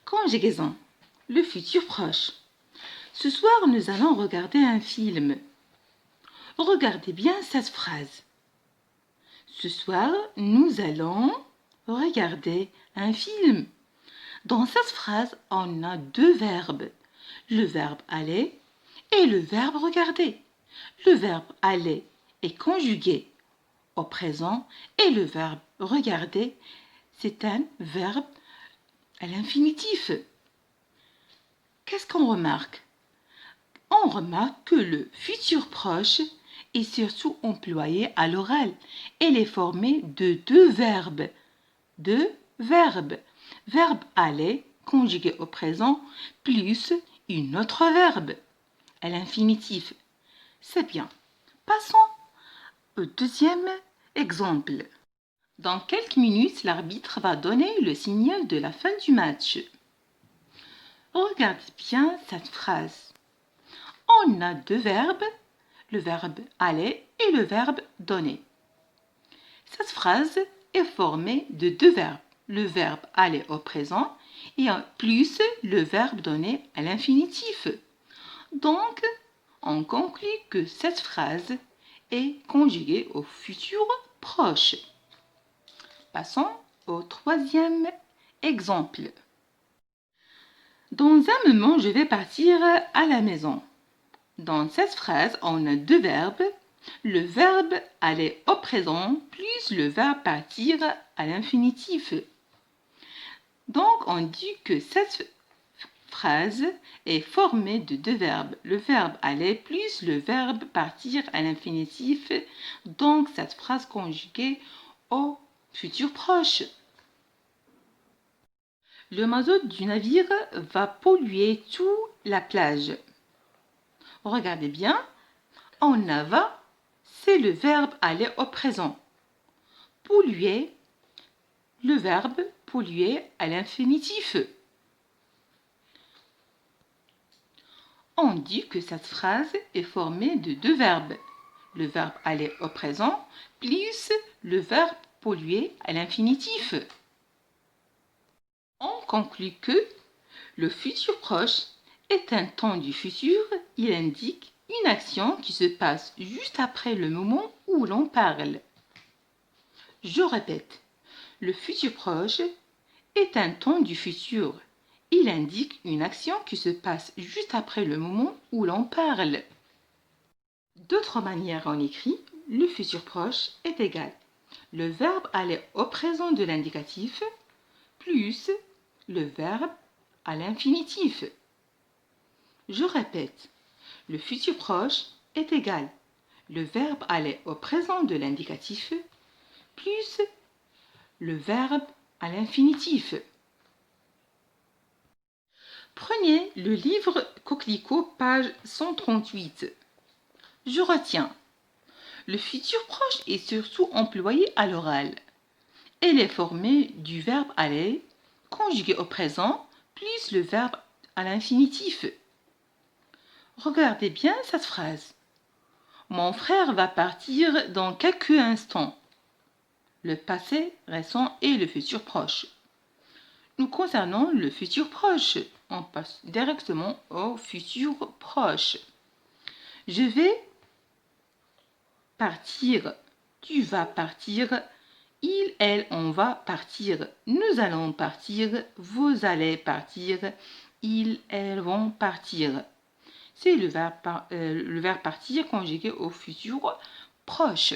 Conjugaison. Le futur proche. Ce soir, nous allons regarder un film. Regardez bien cette phrase. Ce soir, nous allons regarder un film. Dans cette phrase, on a deux verbes. Le verbe aller et le verbe regarder. Le verbe aller est conjugué au présent et le verbe regarder, c'est un verbe à l'infinitif. Qu'est-ce qu'on remarque? On remarque que le futur proche est surtout employé à l'oral. Il est formé de deux verbes. Verbe aller, conjugué au présent, plus une autre verbe, à l'infinitif. C'est bien. Passons au deuxième exemple. Dans quelques minutes, l'arbitre va donner le signal de la fin du match. Regardez bien cette phrase. On a deux verbes, le verbe aller et le verbe donner. Cette phrase est formée de deux verbes, le verbe aller au présent et plus le verbe donner à l'infinitif. Donc, on conclut que cette phrase est conjuguée au futur proche. Passons au troisième exemple. Dans un moment, je vais partir à la maison. Dans cette phrase, on a deux verbes. Le verbe aller au présent plus le verbe partir à l'infinitif. Donc, on dit que cette phrase est formée de deux verbes. Le verbe aller plus le verbe partir à l'infinitif. Donc, cette phrase conjuguée au futur proche. Le mazout du navire va polluer toute la plage. Regardez bien, en va, c'est le verbe aller au présent. Polluer, le verbe polluer à l'infinitif. On dit que cette phrase est formée de deux verbes. Le verbe aller au présent plus le verbe polluer à l'infinitif. On conclut que le futur proche est un temps du futur. Il indique une action qui se passe juste après le moment où l'on parle. Je répète, le futur proche est un temps du futur. Il indique une action qui se passe juste après le moment où l'on parle. D'autres manières, on écrit le futur proche est égal. Le verbe aller au présent de l'indicatif plus le verbe à l'infinitif. Je répète, le futur proche est égal. Le verbe aller au présent de l'indicatif plus le verbe à l'infinitif. Prenez le livre Coquelicot, page 138. Je retiens. Le futur proche est surtout employé à l'oral. Il est formé du verbe aller, conjugué au présent, plus le verbe à l'infinitif. Regardez bien cette phrase. Mon frère va partir dans quelques instants. Le passé récent et le futur proche. Nous concernons le futur proche. On passe directement au futur proche. Je vais partir. Tu vas partir. Il, elle, on va partir. Nous allons partir. Vous allez partir. Ils, elles vont partir. C'est le verbe partir conjugué au futur proche.